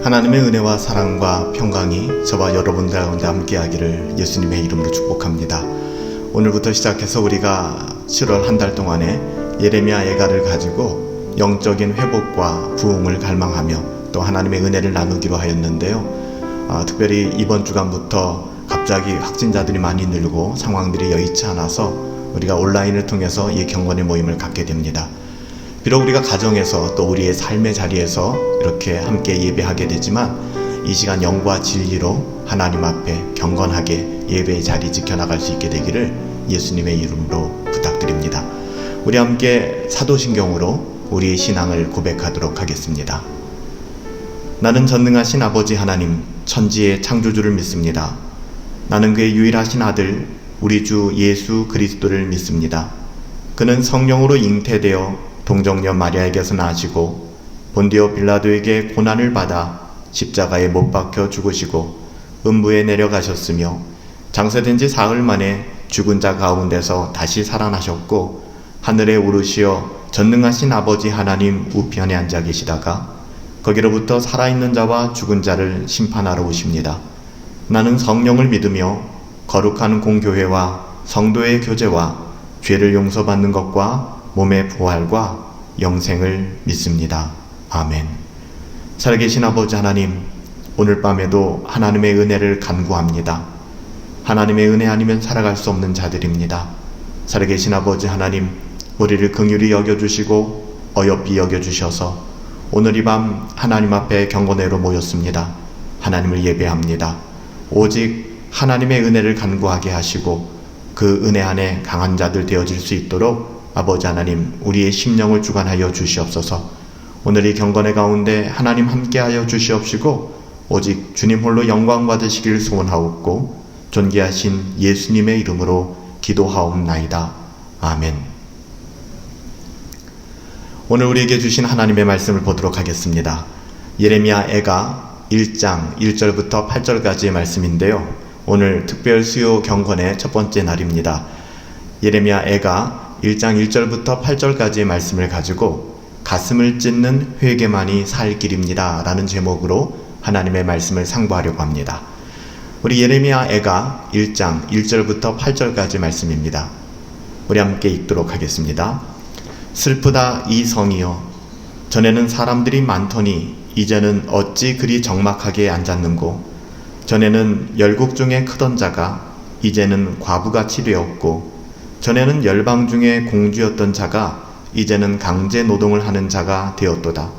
하나님의 은혜와 사랑과 평강이 저와 여러분 가운데 함께하기를 예수님의 이름으로 축복합니다. 오늘부터 시작해서 우리가 7월 한 달 동안에 예레미야 애가를 가지고 영적인 회복과 부흥을 갈망하며 또 하나님의 은혜를 나누기로 하였는데요. 특별히 이번 주간부터 갑자기 확진자들이 많이 늘고 상황들이 여의치 않아서 우리가 온라인을 통해서 이 경건의 모임을 갖게 됩니다. 비록 우리가 가정에서 또 우리의 삶의 자리에서 이렇게 함께 예배하게 되지만 이 시간 영과 진리로 하나님 앞에 경건하게 예배의 자리 지켜나갈 수 있게 되기를 예수님의 이름으로 부탁드립니다. 우리 함께 사도신경으로 우리의 신앙을 고백하도록 하겠습니다. 나는 전능하신 아버지 하나님, 천지의 창조주를 믿습니다. 나는 그의 유일하신 아들, 우리 주 예수 그리스도를 믿습니다. 그는 성령으로 잉태되어 동정녀 마리아에게서 나시고 본디오 빌라도에게 고난을 받아 십자가에 못 박혀 죽으시고 음부에 내려가셨으며 장사된 지 사흘 만에 죽은 자 가운데서 다시 살아나셨고 하늘에 오르시어 전능하신 아버지 하나님 우편에 앉아 계시다가 거기로부터 살아있는 자와 죽은 자를 심판하러 오십니다. 나는 성령을 믿으며 거룩한 공교회와 성도의 교제와 죄를 용서받는 것과 몸의 부활과 영생을 믿습니다. 아멘. 살아계신 아버지 하나님, 오늘 밤에도 하나님의 은혜를 간구합니다. 하나님의 은혜 아니면 살아갈 수 없는 자들입니다. 살아계신 아버지 하나님, 우리를 긍휼히 여겨주시고 어여삐 여겨주셔서 오늘 이 밤 하나님 앞에 경건회로 모였습니다. 하나님을 예배합니다. 오직 하나님의 은혜를 간구하게 하시고 그 은혜 안에 강한 자들 되어질 수 있도록 아버지 하나님, 우리의 심령을 주관하여 주시옵소서. 오늘 이 경건회 가운데 하나님 함께하여 주시옵시고 오직 주님 홀로 영광 받으시기를 소원하옵고 존귀하신 예수님의 이름으로 기도하옵나이다. 아멘. 오늘 우리에게 주신 하나님의 말씀을 보도록 하겠습니다. 예레미야 애가 1장 1절부터 8절까지의 말씀인데요. 오늘 특별 수요 경건의 첫 번째 날입니다. 예레미야 애가 1장 1절부터 8절까지의 말씀을 가지고 가슴을 찢는 회개만이 살 길입니다 라는 제목으로 하나님의 말씀을 상고하려고 합니다. 우리 예레미야 애가 1장 1절부터 8절까지 말씀입니다. 우리 함께 읽도록 하겠습니다. 슬프다 이 성이여, 전에는 사람들이 많더니 이제는 어찌 그리 적막하게 앉았는고, 전에는 열국 중에 크던 자가 이제는 과부같이 되었고, 전에는 열방 중에 공주였던 자가 이제는 강제 노동을 하는 자가 되었도다.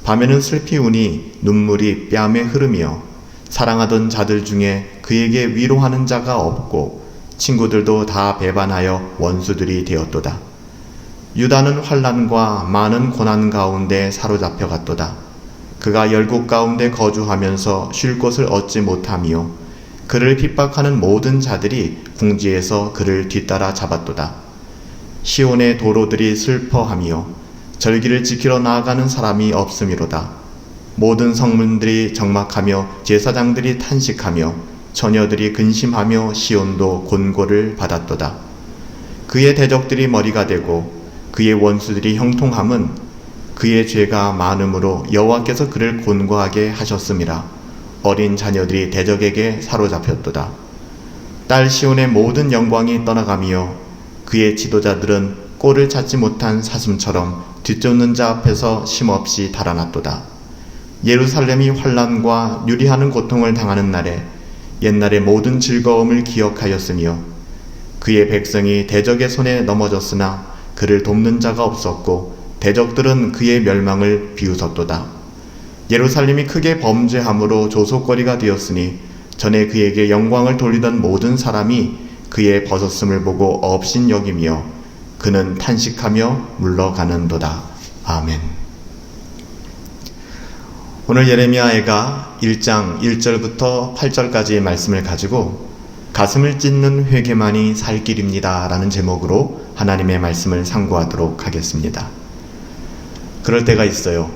밤에는 슬피 우니 눈물이 뺨에 흐르며 사랑하던 자들 중에 그에게 위로하는 자가 없고 친구들도 다 배반하여 원수들이 되었도다. 유다는 환난과 많은 고난 가운데 사로잡혀 갔도다. 그가 열국 가운데 거주하면서 쉴 곳을 얻지 못하며 그를 핍박하는 모든 자들이 궁지에서 그를 뒤따라 잡았도다. 시온의 도로들이 슬퍼하며 절기를 지키러 나아가는 사람이 없음이로다. 모든 성문들이 적막하며 제사장들이 탄식하며 처녀들이 근심하며 시온도 곤고를 받았도다. 그의 대적들이 머리가 되고 그의 원수들이 형통함은 그의 죄가 많음으로 여호와께서 그를 곤고하게 하셨음이라. 어린 자녀들이 대적에게 사로잡혔도다. 딸 시온의 모든 영광이 떠나가며 그의 지도자들은 꼴을 찾지 못한 사슴처럼 뒤쫓는 자 앞에서 쉼없이 달아났도다. 예루살렘이 환난과 유리하는 고통을 당하는 날에 옛날의 모든 즐거움을 기억하였으며 그의 백성이 대적의 손에 넘어졌으나 그를 돕는 자가 없었고 대적들은 그의 멸망을 비웃었도다. 예루살렘이 크게 범죄함으로 조속거리가 되었으니 전에 그에게 영광을 돌리던 모든 사람이 그의 벗었음을 보고 업신여기며 그는 탄식하며 물러가는도다. 아멘. 오늘 예레미야 애가 1장 1절부터 8절까지의 말씀을 가지고 가슴을 찢는 회개만이 살 길입니다 라는 제목으로 하나님의 말씀을 상고하도록 하겠습니다. 그럴 때가 있어요.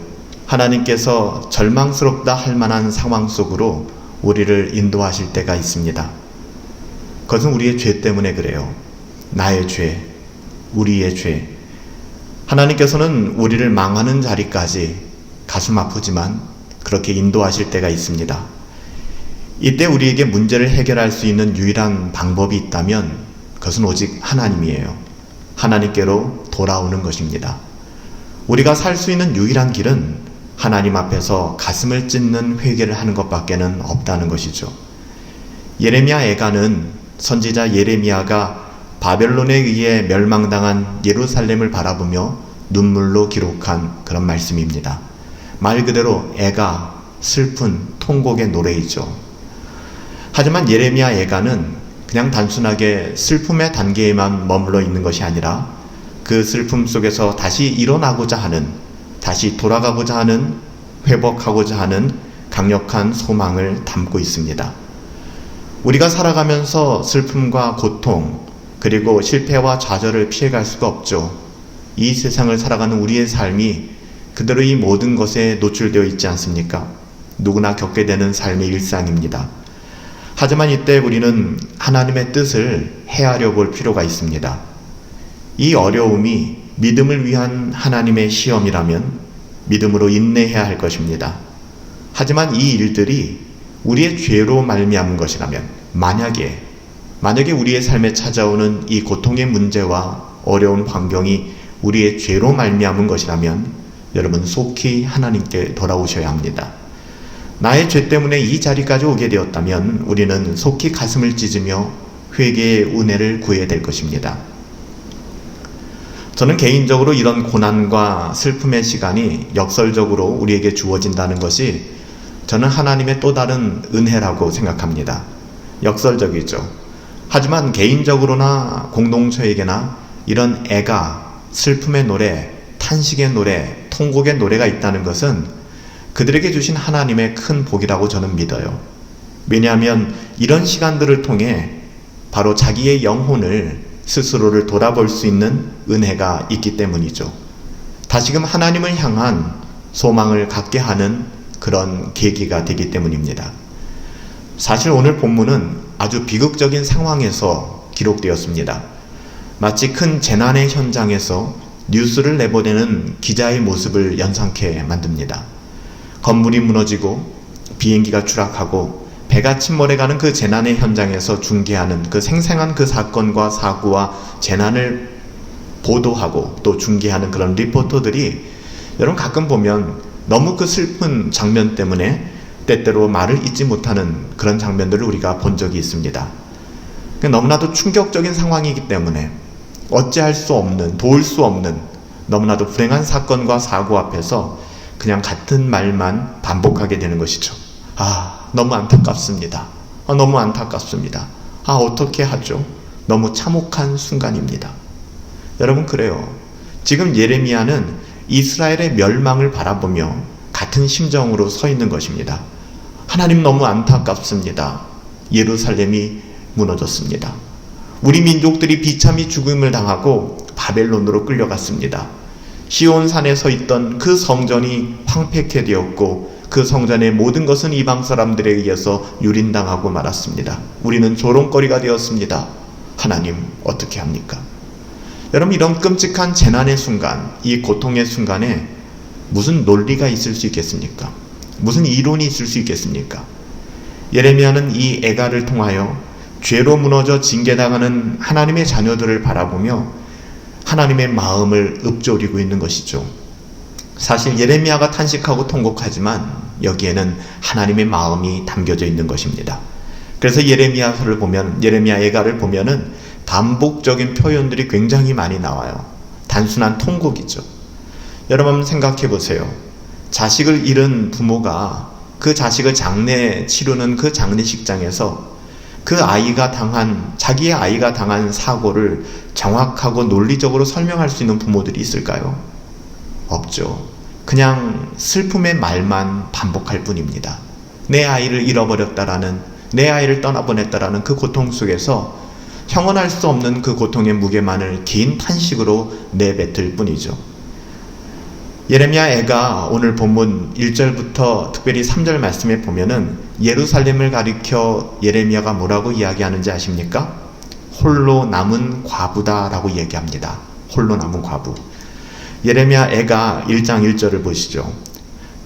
하나님께서 절망스럽다 할 만한 상황 속으로 우리를 인도하실 때가 있습니다. 그것은 우리의 죄 때문에 그래요. 나의 죄, 우리의 죄. 하나님께서는 우리를 망하는 자리까지 가슴 아프지만 그렇게 인도하실 때가 있습니다. 이때 우리에게 문제를 해결할 수 있는 유일한 방법이 있다면 그것은 오직 하나님이에요. 하나님께로 돌아오는 것입니다. 우리가 살 수 있는 유일한 길은 하나님 앞에서 가슴을 찢는 회개를 하는 것밖에는 없다는 것이죠. 예레미야 애가는 선지자 예레미야가 바벨론에 의해 멸망당한 예루살렘을 바라보며 눈물로 기록한 그런 말씀입니다. 말 그대로 애가, 슬픈 통곡의 노래이죠. 하지만 예레미야 애가는 그냥 단순하게 슬픔의 단계에만 머물러 있는 것이 아니라 그 슬픔 속에서 다시 일어나고자 하는, 다시 돌아가고자 하는, 회복하고자 하는 강력한 소망을 담고 있습니다. 우리가 살아가면서 슬픔과 고통, 그리고 실패와 좌절을 피해갈 수가 없죠. 이 세상을 살아가는 우리의 삶이 그대로 이 모든 것에 노출되어 있지 않습니까? 누구나 겪게 되는 삶의 일상입니다. 하지만 이때 우리는 하나님의 뜻을 헤아려 볼 필요가 있습니다. 이 어려움이 믿음을 위한 하나님의 시험이라면 믿음으로 인내해야 할 것입니다. 하지만 이 일들이 우리의 죄로 말미암은 것이라면, 만약에 우리의 삶에 찾아오는 이 고통의 문제와 어려운 환경이 우리의 죄로 말미암은 것이라면 여러분 속히 하나님께 돌아오셔야 합니다. 나의 죄 때문에 이 자리까지 오게 되었다면 우리는 속히 가슴을 찢으며 회개의 은혜를 구해야 될 것입니다. 저는 개인적으로 이런 고난과 슬픔의 시간이 역설적으로 우리에게 주어진다는 것이 저는 하나님의 또 다른 은혜라고 생각합니다. 역설적이죠. 하지만 개인적으로나 공동체에게나 이런 애가, 슬픔의 노래, 탄식의 노래, 통곡의 노래가 있다는 것은 그들에게 주신 하나님의 큰 복이라고 저는 믿어요. 왜냐하면 이런 시간들을 통해 바로 자기의 영혼을, 스스로를 돌아볼 수 있는 은혜가 있기 때문이죠. 다시금 하나님을 향한 소망을 갖게 하는 그런 계기가 되기 때문입니다. 사실 오늘 본문은 아주 비극적인 상황에서 기록되었습니다. 마치 큰 재난의 현장에서 뉴스를 내보내는 기자의 모습을 연상케 만듭니다. 건물이 무너지고 비행기가 추락하고 배가 침몰해가는 그 재난의 현장에서 중계하는 그 생생한 그 사건과 사고와 재난을 보도하고 또 중계하는 그런 리포터들이 여러분 가끔 보면 너무 그 슬픈 장면 때문에 때때로 말을 잇지 못하는 그런 장면들을 우리가 본 적이 있습니다. 너무나도 충격적인 상황이기 때문에 어찌할 수 없는, 도울 수 없는 너무나도 불행한 사건과 사고 앞에서 그냥 같은 말만 반복하게 되는 것이죠. 너무 안타깝습니다. 너무 안타깝습니다. 어떻게 하죠? 너무 참혹한 순간입니다. 여러분 그래요. 지금 예레미야는 이스라엘의 멸망을 바라보며 같은 심정으로 서 있는 것입니다. 하나님 너무 안타깝습니다. 예루살렘이 무너졌습니다. 우리 민족들이 비참히 죽음을 당하고 바벨론으로 끌려갔습니다. 시온산에 서 있던 그 성전이 황폐케 되었고 그 성전의 모든 것은 이방 사람들에 의해서 유린당하고 말았습니다. 우리는 조롱거리가 되었습니다. 하나님 어떻게 합니까? 여러분 이런 끔찍한 재난의 순간, 이 고통의 순간에 무슨 논리가 있을 수 있겠습니까? 무슨 이론이 있을 수 있겠습니까? 예레미야는 이 애가를 통하여 죄로 무너져 징계당하는 하나님의 자녀들을 바라보며 하나님의 마음을 읊조리고 있는 것이죠. 사실 예레미야가 탄식하고 통곡하지만 여기에는 하나님의 마음이 담겨져 있는 것입니다. 그래서 예레미야서를 보면, 예레미야 애가를 보면은 반복적인 표현들이 굉장히 많이 나와요. 단순한 통곡이죠. 여러분 생각해 보세요. 자식을 잃은 부모가 그 자식을 장례 치르는 그 장례식장에서 자기의 아이가 당한 사고를 정확하고 논리적으로 설명할 수 있는 부모들이 있을까요? 없죠. 그냥 슬픔의 말만 반복할 뿐입니다. 내 아이를 잃어버렸다라는, 내 아이를 떠나보냈다라는 그 고통 속에서 형언할 수 없는 그 고통의 무게만을 긴 탄식으로 내뱉을 뿐이죠. 예레미야 애가 오늘 본문 1절부터 특별히 3절 말씀에 보면은 예루살렘을 가리켜 예레미야가 뭐라고 이야기하는지 아십니까? 홀로 남은 과부다라고 얘기합니다. 홀로 남은 과부. 예레미야 애가 1장 1절을 보시죠.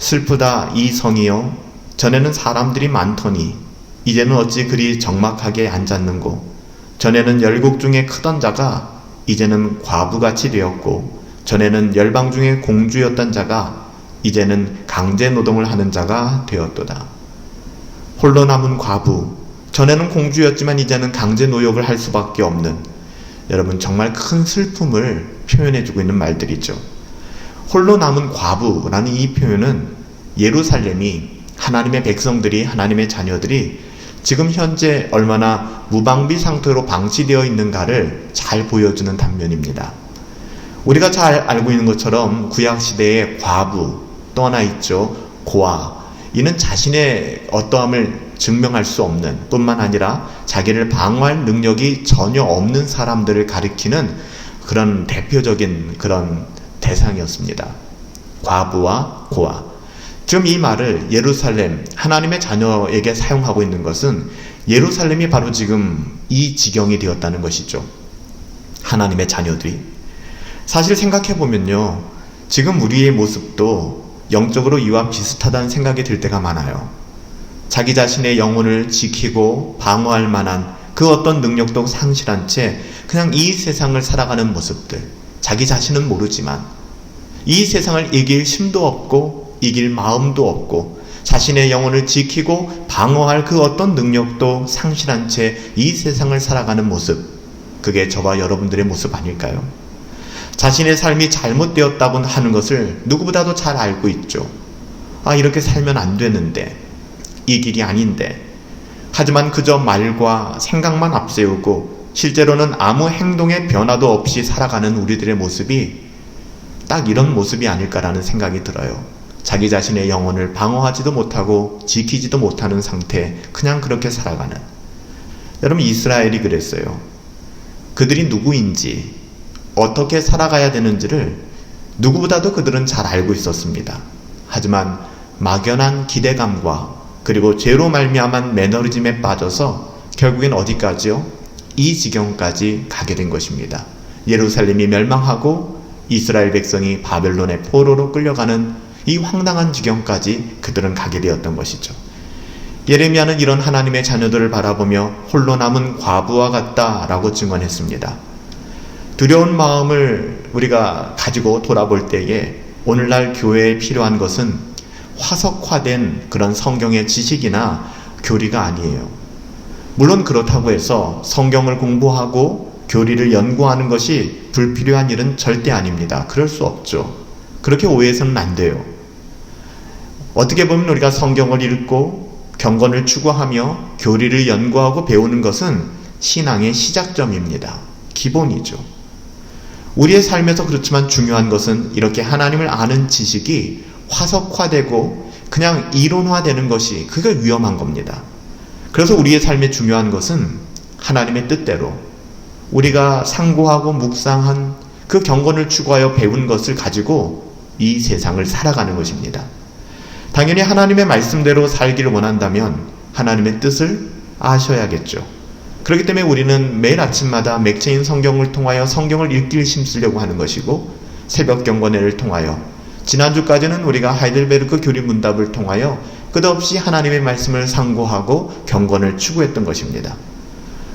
슬프다 이 성이여, 전에는 사람들이 많더니 이제는 어찌 그리 적막하게 앉았는고. 전에는 열국 중에 크던 자가 이제는 과부같이 되었고, 전에는 열방 중에 공주였던 자가 이제는 강제 노동을 하는 자가 되었도다. 홀로 남은 과부, 전에는 공주였지만 이제는 강제 노역을 할 수밖에 없는, 여러분 정말 큰 슬픔을 표현해주고 있는 말들이죠. 홀로 남은 과부라는 이 표현은 예루살렘이, 하나님의 백성들이, 하나님의 자녀들이 지금 현재 얼마나 무방비 상태로 방치되어 있는가를 잘 보여주는 단면입니다. 우리가 잘 알고 있는 것처럼 구약시대의 과부, 또 하나 있죠, 고아. 이는 자신의 어떠함을 증명할 수 없는, 뿐만 아니라 자기를 방어할 능력이 전혀 없는 사람들을 가리키는 그런 대표적인 그런 대상이었습니다. 과부와 고아. 지금 이 말을 예루살렘, 하나님의 자녀에게 사용하고 있는 것은 예루살렘이 바로 지금 이 지경이 되었다는 것이죠. 하나님의 자녀들이. 사실 생각해보면요, 지금 우리의 모습도 영적으로 이와 비슷하다는 생각이 들 때가 많아요. 자기 자신의 영혼을 지키고 방어할 만한 그 어떤 능력도 상실한 채 그냥 이 세상을 살아가는 모습들, 자기 자신은 모르지만 이 세상을 이길 힘도 없고 이길 마음도 없고 자신의 영혼을 지키고 방어할 그 어떤 능력도 상실한 채 이 세상을 살아가는 모습, 그게 저와 여러분들의 모습 아닐까요? 자신의 삶이 잘못되었다고 하는 것을 누구보다도 잘 알고 있죠. 이렇게 살면 안 되는데, 이 길이 아닌데, 하지만 그저 말과 생각만 앞세우고 실제로는 아무 행동의 변화도 없이 살아가는 우리들의 모습이 딱 이런 모습이 아닐까라는 생각이 들어요. 자기 자신의 영혼을 방어하지도 못하고 지키지도 못하는 상태, 그냥 그렇게 살아가는. 여러분, 이스라엘이 그랬어요. 그들이 누구인지, 어떻게 살아가야 되는지를 누구보다도 그들은 잘 알고 있었습니다. 하지만 막연한 기대감과 그리고 죄로 말미암은 매너리즘에 빠져서 결국엔 어디까지요? 이 지경까지 가게 된 것입니다. 예루살렘이 멸망하고 이스라엘 백성이 바벨론의 포로로 끌려가는 이 황당한 지경까지 그들은 가게 되었던 것이죠. 예레미야는 이런 하나님의 자녀들을 바라보며 홀로 남은 과부와 같다라고 증언했습니다. 두려운 마음을 우리가 가지고 돌아볼 때에 오늘날 교회에 필요한 것은 화석화된 그런 성경의 지식이나 교리가 아니에요. 물론 그렇다고 해서 성경을 공부하고 교리를 연구하는 것이 불필요한 일은 절대 아닙니다. 그럴 수 없죠. 그렇게 오해해서는 안 돼요. 어떻게 보면 우리가 성경을 읽고 경건을 추구하며 교리를 연구하고 배우는 것은 신앙의 시작점입니다. 기본이죠. 우리의 삶에서 그렇지만 중요한 것은 이렇게 하나님을 아는 지식이 화석화되고 그냥 이론화되는 것이, 그게 위험한 겁니다. 그래서 우리의 삶에 중요한 것은 하나님의 뜻대로 우리가 상고하고 묵상한 그 경건을 추구하여 배운 것을 가지고 이 세상을 살아가는 것입니다. 당연히 하나님의 말씀대로 살기를 원한다면 하나님의 뜻을 아셔야겠죠. 그렇기 때문에 우리는 매일 아침마다 맥체인 성경을 통하여 성경을 읽기를 힘쓰려고 하는 것이고, 새벽 경건회를 통하여, 지난주까지는 우리가 하이델베르크 교리 문답을 통하여 끝없이 하나님의 말씀을 상고하고 경건을 추구했던 것입니다.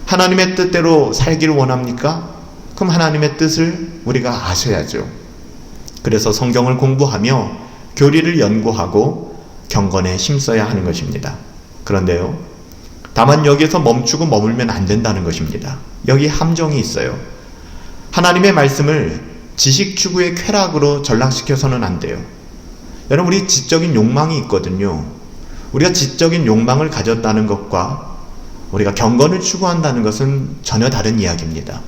하나님의 뜻대로 살기를 원합니까? 그럼 하나님의 뜻을 우리가 아셔야죠. 그래서 성경을 공부하며 교리를 연구하고 경건에 힘써야 하는 것입니다. 그런데요, 다만 여기에서 멈추고 머물면 안 된다는 것입니다. 여기 함정이 있어요. 하나님의 말씀을 지식 추구의 쾌락으로 전락시켜서는 안 돼요. 여러분, 우리 지적인 욕망이 있거든요. 우리가 지적인 욕망을 가졌다는 것과 우리가 경건을 추구한다는 것은 전혀 다른 이야기입니다.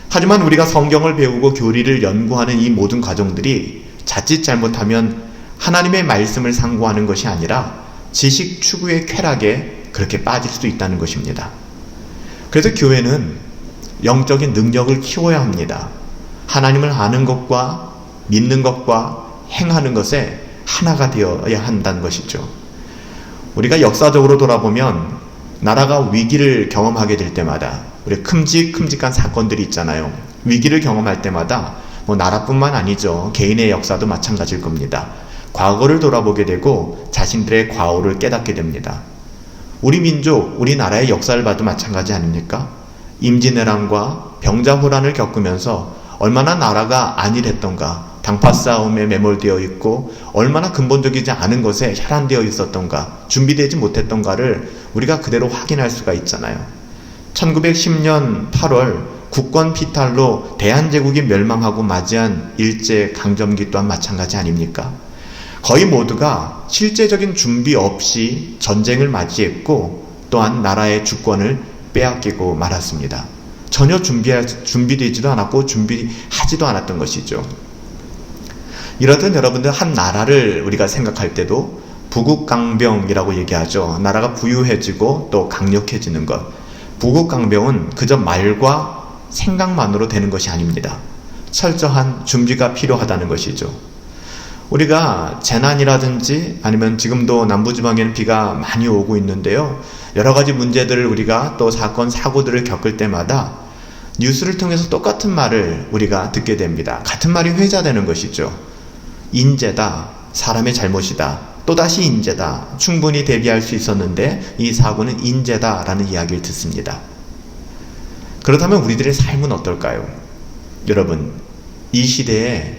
하지만 우리가 성경을 배우고 교리를 연구하는 이 모든 과정들이 자칫 잘못하면 하나님의 말씀을 상고하는 것이 아니라 지식 추구의 쾌락에 그렇게 빠질 수 있다는 것입니다. 그래서 교회는 영적인 능력을 키워야 합니다. 하나님을 아는 것과 믿는 것과 행하는 것에 하나가 되어야 한다는 것이죠. 우리가 역사적으로 돌아보면 나라가 위기를 경험하게 될 때마다, 우리 큼직큼직한 사건들이 있잖아요. 위기를 경험할 때마다 나라뿐만 아니죠. 개인의 역사도 마찬가지일 겁니다. 과거를 돌아보게 되고 자신들의 과오를 깨닫게 됩니다. 우리 민족, 우리나라의 역사를 봐도 마찬가지 아닙니까? 임진왜란과 병자호란을 겪으면서 얼마나 나라가 안일했던가, 당파 싸움에 매몰되어 있고 얼마나 근본적이지 않은 것에 혈안되어 있었던가, 준비되지 못했던가를 우리가 그대로 확인할 수가 있잖아요. 1910년 8월 국권 피탈로 대한제국이 멸망하고 맞이한 일제강점기 또한 마찬가지 아닙니까? 거의 모두가 실제적인 준비 없이 전쟁을 맞이했고 또한 나라의 주권을 빼앗기고 말았습니다. 전혀 준비되지도 않았고 준비하지도 않았던 것이죠. 이러던 여러분들, 한 나라를 우리가 생각할 때도 부국강병이라고 얘기하죠. 나라가 부유해지고 또 강력해지는 것. 부국강병은 그저 말과 생각만으로 되는 것이 아닙니다. 철저한 준비가 필요하다는 것이죠. 우리가 재난이라든지 아니면 지금도 남부지방에는 비가 많이 오고 있는데요. 여러 가지 문제들을 우리가 또 사건, 사고들을 겪을 때마다 뉴스를 통해서 똑같은 말을 우리가 듣게 됩니다. 같은 말이 회자되는 것이죠. 인재다, 사람의 잘못이다, 또다시 인재다, 충분히 대비할 수 있었는데 이 사고는 인재다 라는 이야기를 듣습니다. 그렇다면 우리들의 삶은 어떨까요? 여러분, 이 시대에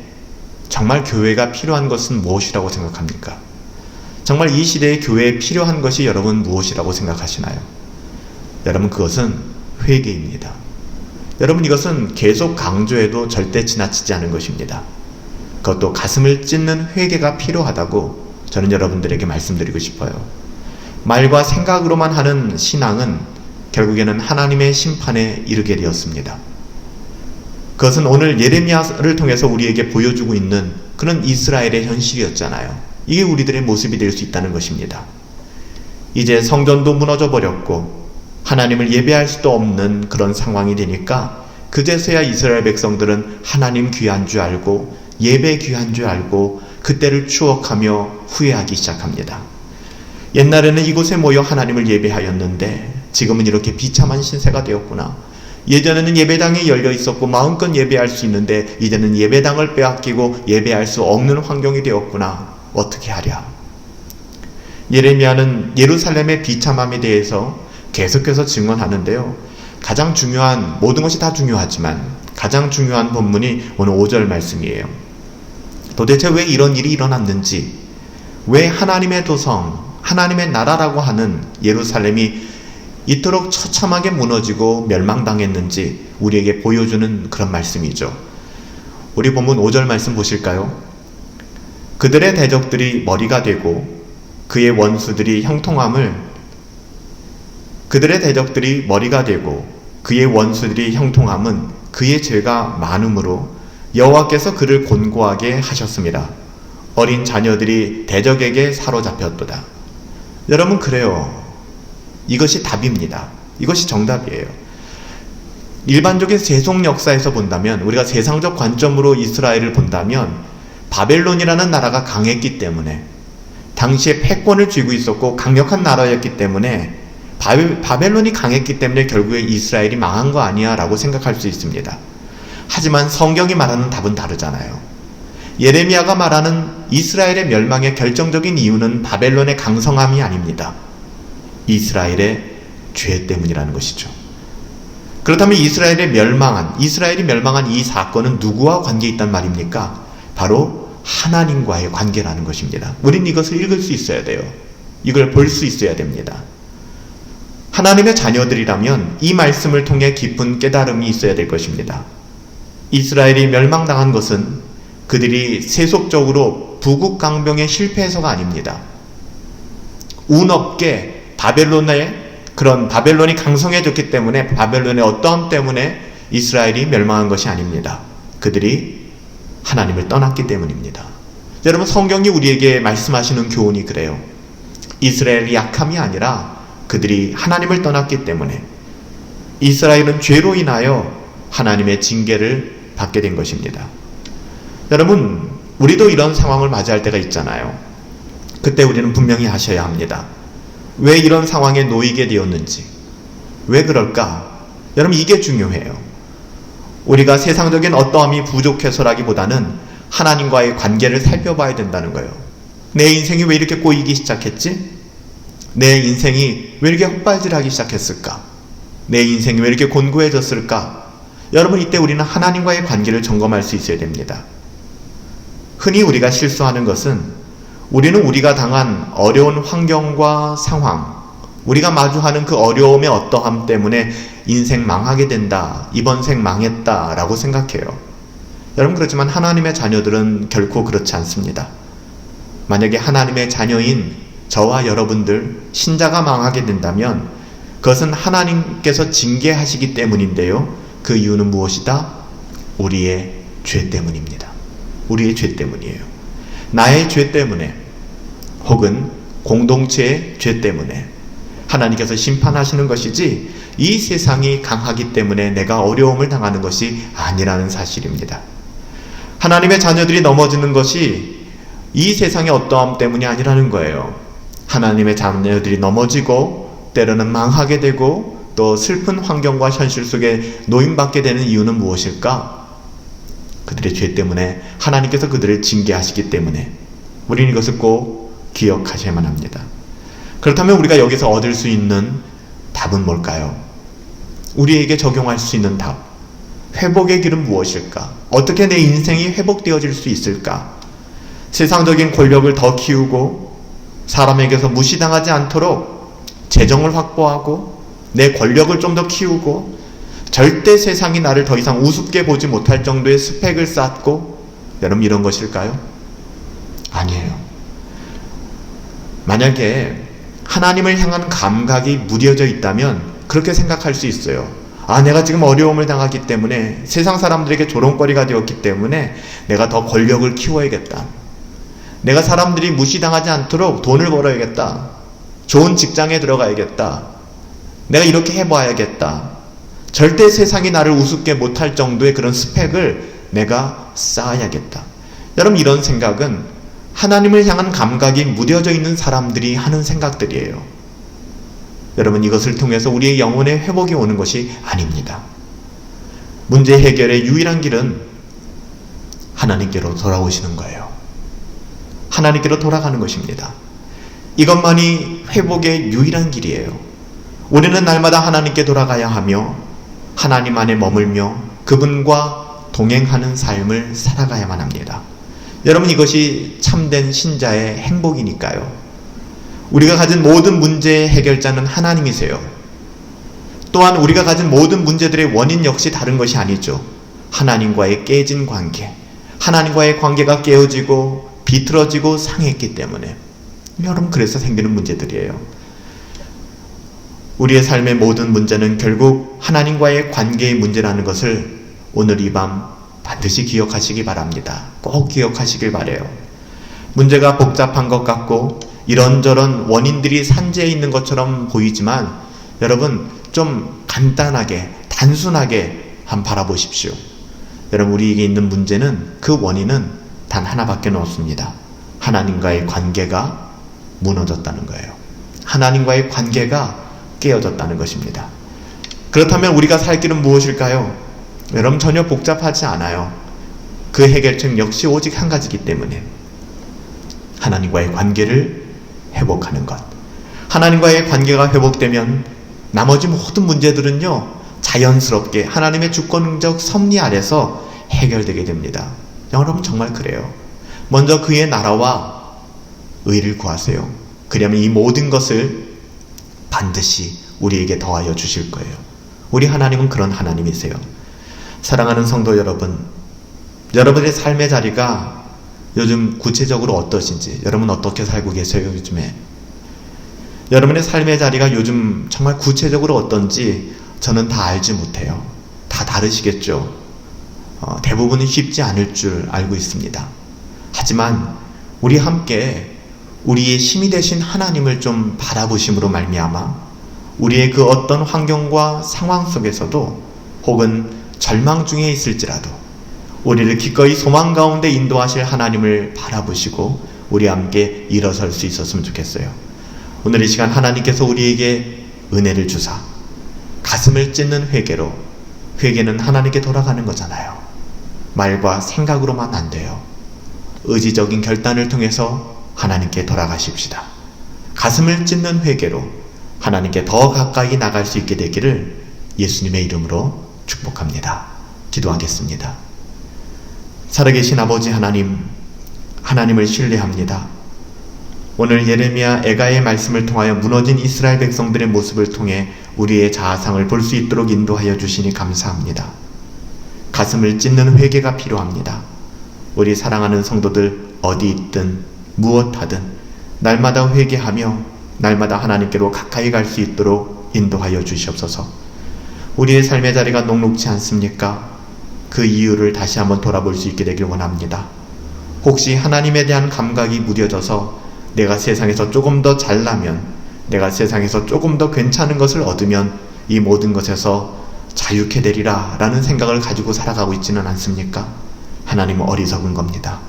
정말 교회가 필요한 것은 무엇이라고 생각합니까? 정말 이 시대에 교회에 필요한 것이 여러분 무엇이라고 생각하시나요? 여러분, 그것은 회개입니다. 여러분, 이것은 계속 강조해도 절대 지나치지 않은 것입니다. 그것도 가슴을 찢는 회개가 필요하다고 저는 여러분들에게 말씀드리고 싶어요. 말과 생각으로만 하는 신앙은 결국에는 하나님의 심판에 이르게 되었습니다. 그것은 오늘 예레미야를 통해서 우리에게 보여주고 있는 그런 이스라엘의 현실이었잖아요. 이게 우리들의 모습이 될 수 있다는 것입니다. 이제 성전도 무너져 버렸고 하나님을 예배할 수도 없는 그런 상황이 되니까 그제서야 이스라엘 백성들은 하나님 귀한 줄 알고 예배 귀한 줄 알고 그때를 추억하며 후회하기 시작합니다. 옛날에는 이곳에 모여 하나님을 예배하였는데 지금은 이렇게 비참한 신세가 되었구나. 예전에는 예배당이 열려 있었고 마음껏 예배할 수 있는데 이제는 예배당을 빼앗기고 예배할 수 없는 환경이 되었구나. 어떻게 하랴. 예레미야는 예루살렘의 비참함에 대해서 계속해서 증언하는데요. 가장 중요한, 모든 것이 다 중요하지만 가장 중요한 본문이 오늘 5절 말씀이에요. 도대체 왜 이런 일이 일어났는지, 왜 하나님의 도성, 하나님의 나라라고 하는 예루살렘이 이토록 처참하게 무너지고 멸망당했는지 우리에게 보여주는 그런 말씀이죠. 우리 본문 5절 말씀 보실까요? 그들의 대적들이 머리가 되고 그의 원수들이 형통함은 그의 죄가 많음으로 여호와께서 그를 곤고하게 하셨습니다. 어린 자녀들이 대적에게 사로잡혔도다. 여러분, 그래요. 이것이 답입니다. 이것이 정답이에요. 일반적인 세속 역사에서 본다면, 우리가 세상적 관점으로 이스라엘을 본다면 바벨론이라는 나라가 강했기 때문에, 당시에 패권을 쥐고 있었고 강력한 나라였기 때문에, 바벨론이 강했기 때문에 결국에 이스라엘이 망한 거 아니야 라고 생각할 수 있습니다. 하지만 성경이 말하는 답은 다르잖아요. 예레미야가 말하는 이스라엘의 멸망의 결정적인 이유는 바벨론의 강성함이 아닙니다. 이스라엘의 죄 때문이라는 것이죠. 그렇다면 이스라엘이 멸망한 이 사건은 누구와 관계 있단 말입니까? 바로 하나님과의 관계라는 것입니다. 우린 이것을 읽을 수 있어야 돼요. 이걸 볼 수 있어야 됩니다. 하나님의 자녀들이라면 이 말씀을 통해 깊은 깨달음이 있어야 될 것입니다. 이스라엘이 멸망당한 것은 그들이 세속적으로 부국강병에 실패해서가 아닙니다. 운 없게 바벨론이 강성해졌기 때문에, 바벨론의 어떠함 때문에 이스라엘이 멸망한 것이 아닙니다. 그들이 하나님을 떠났기 때문입니다. 여러분, 성경이 우리에게 말씀하시는 교훈이 그래요. 이스라엘의 약함이 아니라 그들이 하나님을 떠났기 때문에 이스라엘은 죄로 인하여 하나님의 징계를 받게 된 것입니다. 여러분, 우리도 이런 상황을 맞이할 때가 있잖아요. 그때 우리는 분명히 아셔야 합니다. 왜 이런 상황에 놓이게 되었는지, 왜 그럴까? 여러분, 이게 중요해요. 우리가 세상적인 어떠함이 부족해서라기보다는 하나님과의 관계를 살펴봐야 된다는 거예요. 내 인생이 왜 이렇게 꼬이기 시작했지? 내 인생이 왜 이렇게 헛발질하기 시작했을까? 내 인생이 왜 이렇게 곤고해졌을까? 여러분, 이때 우리는 하나님과의 관계를 점검할 수 있어야 됩니다. 흔히 우리가 실수하는 것은 우리는 우리가 당한 어려운 환경과 상황, 우리가 마주하는 그 어려움의 어떠함 때문에 인생 망하게 된다, 이번 생 망했다 라고 생각해요. 여러분, 그렇지만 하나님의 자녀들은 결코 그렇지 않습니다. 만약에 하나님의 자녀인 저와 여러분들, 신자가 망하게 된다면 그것은 하나님께서 징계하시기 때문인데요. 그 이유는 무엇이다? 우리의 죄 때문입니다. 우리의 죄 때문이에요. 나의 죄 때문에 혹은 공동체의 죄 때문에 하나님께서 심판하시는 것이지 이 세상이 강하기 때문에 내가 어려움을 당하는 것이 아니라는 사실입니다. 하나님의 자녀들이 넘어지는 것이 이 세상의 어떠함 때문이 아니라는 거예요. 하나님의 자녀들이 넘어지고 때로는 망하게 되고 또 슬픈 환경과 현실 속에 노임받게 되는 이유는 무엇일까? 그들의 죄 때문에 하나님께서 그들을 징계하시기 때문에 우리는 이것을 꼭 기억하셔야만 합니다. 그렇다면 우리가 여기서 얻을 수 있는 답은 뭘까요? 우리에게 적용할 수 있는 답. 회복의 길은 무엇일까? 어떻게 내 인생이 회복되어질 수 있을까? 세상적인 권력을 더 키우고 사람에게서 무시당하지 않도록 재정을 확보하고 내 권력을 좀 더 키우고 절대 세상이 나를 더 이상 우습게 보지 못할 정도의 스펙을 쌓고, 여러분, 이런 것일까요? 아니에요. 만약에 하나님을 향한 감각이 무뎌져 있다면 그렇게 생각할 수 있어요. 내가 지금 어려움을 당하기 때문에 세상 사람들에게 조롱거리가 되었기 때문에 내가 더 권력을 키워야겠다. 내가 사람들이 무시당하지 않도록 돈을 벌어야겠다. 좋은 직장에 들어가야겠다. 내가 이렇게 해봐야겠다. 절대 세상이 나를 우습게 못할 정도의 그런 스펙을 내가 쌓아야겠다. 여러분, 이런 생각은 하나님을 향한 감각이 무뎌져 있는 사람들이 하는 생각들이에요. 여러분, 이것을 통해서 우리의 영혼의 회복이 오는 것이 아닙니다. 문제 해결의 유일한 길은 하나님께로 돌아오시는 거예요. 하나님께로 돌아가는 것입니다. 이것만이 회복의 유일한 길이에요. 우리는 날마다 하나님께 돌아가야 하며 하나님 안에 머물며 그분과 동행하는 삶을 살아가야만 합니다. 여러분, 이것이 참된 신자의 행복이니까요. 우리가 가진 모든 문제의 해결자는 하나님이세요. 또한 우리가 가진 모든 문제들의 원인 역시 다른 것이 아니죠. 하나님과의 깨진 관계, 하나님과의 관계가 깨어지고 비틀어지고 상했기 때문에, 여러분, 그래서 생기는 문제들이에요. 우리의 삶의 모든 문제는 결국 하나님과의 관계의 문제라는 것을 오늘 이 밤 반드시 기억하시기 바랍니다. 꼭 기억하시길 바라요. 문제가 복잡한 것 같고 이런저런 원인들이 산재해 있는 것처럼 보이지만 여러분, 좀 간단하게 단순하게 한번 바라보십시오. 여러분, 우리에게 있는 문제는, 그 원인은 단 하나밖에 없습니다. 하나님과의 관계가 무너졌다는 거예요. 하나님과의 관계가 깨어졌다는 것입니다. 그렇다면 우리가 살 길은 무엇일까요? 여러분, 전혀 복잡하지 않아요. 그 해결책 역시 오직 한 가지이기 때문에 하나님과의 관계를 회복하는 것. 하나님과의 관계가 회복되면 나머지 모든 문제들은요, 자연스럽게 하나님의 주권적 섭리 아래서 해결되게 됩니다. 여러분, 정말 그래요. 먼저 그의 나라와 의를 구하세요. 그러면 이 모든 것을 반드시 우리에게 더하여 주실 거예요. 우리 하나님은 그런 하나님이세요. 사랑하는 성도 여러분, 여러분의 삶의 자리가 요즘 구체적으로 어떠신지, 여러분 어떻게 살고 계세요? 요즘에 여러분의 삶의 자리가 요즘 정말 구체적으로 어떤지 저는 다 알지 못해요. 다 다르시겠죠. 대부분은 쉽지 않을 줄 알고 있습니다. 하지만 우리 함께 우리의 힘이 되신 하나님을 좀 바라보심으로 말미암아 우리의 그 어떤 환경과 상황 속에서도 혹은 절망 중에 있을지라도 우리를 기꺼이 소망 가운데 인도하실 하나님을 바라보시고 우리 함께 일어설 수 있었으면 좋겠어요. 오늘 이 시간 하나님께서 우리에게 은혜를 주사 가슴을 찢는 회개로, 회개는 하나님께 돌아가는 거잖아요. 말과 생각으로만 안 돼요. 의지적인 결단을 통해서 하나님께 돌아가십시다. 가슴을 찢는 회개로 하나님께 더 가까이 나갈 수 있게 되기를 예수님의 이름으로 축복합니다. 기도하겠습니다. 살아계신 아버지 하나님, 하나님을 신뢰합니다. 오늘 예레미야 애가의 말씀을 통하여 무너진 이스라엘 백성들의 모습을 통해 우리의 자아상을 볼 수 있도록 인도하여 주시니 감사합니다. 가슴을 찢는 회개가 필요합니다. 우리 사랑하는 성도들 어디 있든 무엇하든 날마다 회개하며 날마다 하나님께로 가까이 갈 수 있도록 인도하여 주시옵소서. 우리의 삶의 자리가 녹록지 않습니까? 그 이유를 다시 한번 돌아볼 수 있게 되길 원합니다. 혹시 하나님에 대한 감각이 무뎌져서 내가 세상에서 조금 더 잘나면, 내가 세상에서 조금 더 괜찮은 것을 얻으면 이 모든 것에서 자유케 되리라 라는 생각을 가지고 살아가고 있지는 않습니까? 하나님은 어리석은 겁니다.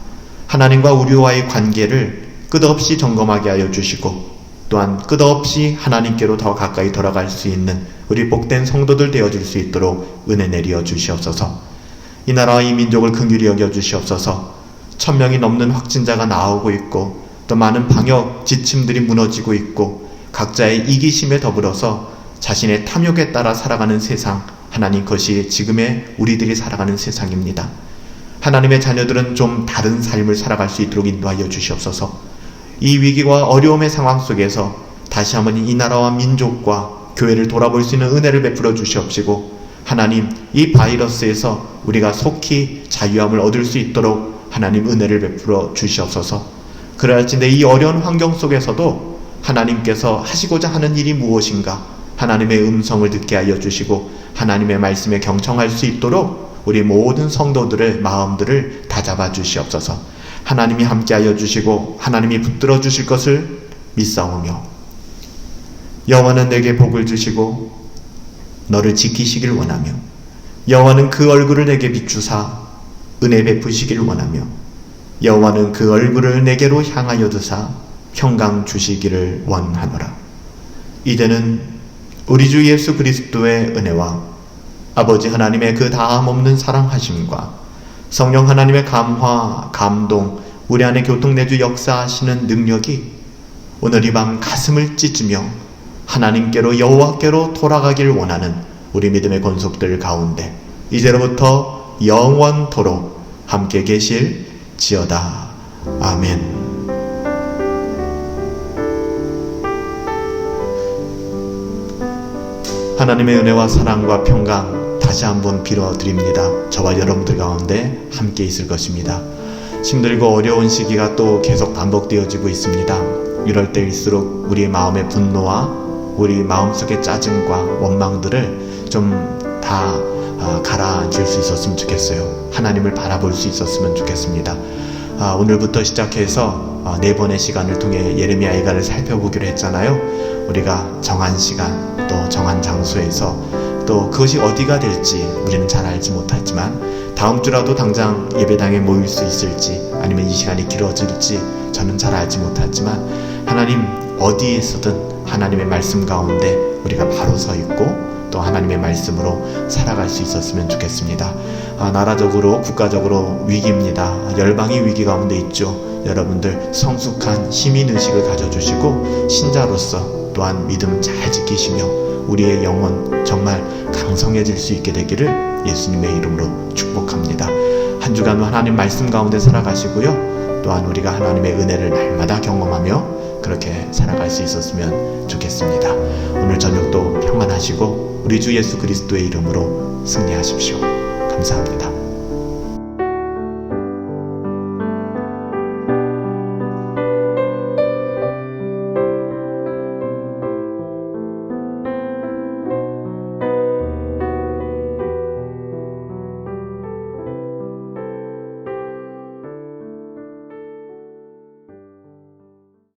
하나님과 우리와의 관계를 끝없이 점검하게 하여 주시고 또한 끝없이 하나님께로 더 가까이 돌아갈 수 있는 우리 복된 성도들 되어줄 수 있도록 은혜 내려 주시옵소서. 이 나라와 이 민족을 긍휼히 여겨 주시옵소서. 1000명이 넘는 확진자가 나오고 있고 또 많은 방역 지침들이 무너지고 있고 각자의 이기심에 더불어서 자신의 탐욕에 따라 살아가는 세상, 하나님, 그것이 지금의 우리들이 살아가는 세상입니다. 하나님의 자녀들은 좀 다른 삶을 살아갈 수 있도록 인도하여 주시옵소서. 이 위기와 어려움의 상황 속에서 다시 한번 이 나라와 민족과 교회를 돌아볼 수 있는 은혜를 베풀어 주시옵시고, 하나님, 이 바이러스에서 우리가 속히 자유함을 얻을 수 있도록 하나님 은혜를 베풀어 주시옵소서. 그럴진대 이 어려운 환경 속에서도 하나님께서 하시고자 하는 일이 무엇인가 하나님의 음성을 듣게 하여 주시고 하나님의 말씀에 경청할 수 있도록 우리 모든 성도들의 마음들을 다잡아 주시옵소서. 하나님이 함께하여 주시고 하나님이 붙들어 주실 것을 믿사오며, 여호와는 내게 복을 주시고 너를 지키시길 원하며, 여호와는 그 얼굴을 내게 비추사 은혜 베푸시길 원하며, 여호와는 그 얼굴을 내게로 향하여 두사 평강 주시기를 원하노라. 이제는 우리 주 예수 그리스도의 은혜와 아버지 하나님의 그 다함없는 사랑하심과 성령 하나님의 감화, 감동, 우리 안에 교통내주 역사하시는 능력이 오늘 이 밤 가슴을 찢으며 하나님께로 여호와께로 돌아가길 원하는 우리 믿음의 권속들 가운데 이제로부터 영원토록 함께 계실지어다. 아멘. 하나님의 은혜와 사랑과 평강 다시 한번 빌어드립니다. 저와 여러분들 가운데 함께 있을 것입니다. 힘들고 어려운 시기가 또 계속 반복되어지고 있습니다. 이럴 때일수록 우리의 마음의 분노와 우리 마음속의 짜증과 원망들을 좀 다 가라앉힐 수 있었으면 좋겠어요. 하나님을 바라볼 수 있었으면 좋겠습니다. 오늘부터 시작해서 4번의 시간을 통해 예레미야 애가를 살펴보기로 했잖아요. 우리가 정한 시간 또 정한 장소에서 또 그것이 어디가 될지 우리는 잘 알지 못하지만 다음 주라도 당장 예배당에 모일 수 있을지 아니면 이 시간이 길어질지 저는 잘 알지 못하지만 하나님 어디에서든 하나님의 말씀 가운데 우리가 바로 서 있고 또 하나님의 말씀으로 살아갈 수 있었으면 좋겠습니다. 나라적으로 국가적으로 위기입니다. 열방이 위기 가운데 있죠. 여러분들 성숙한 시민의식을 가져주시고 신자로서 또한 믿음 잘 지키시며 우리의 영혼 정말 강성해질 수 있게 되기를 예수님의 이름으로 축복합니다. 한 주간 하나님 말씀 가운데 살아가시고요. 또한 우리가 하나님의 은혜를 날마다 경험하며 그렇게 살아갈 수 있었으면 좋겠습니다. 오늘 저녁도 평안하시고 우리 주 예수 그리스도의 이름으로 승리하십시오. 감사합니다.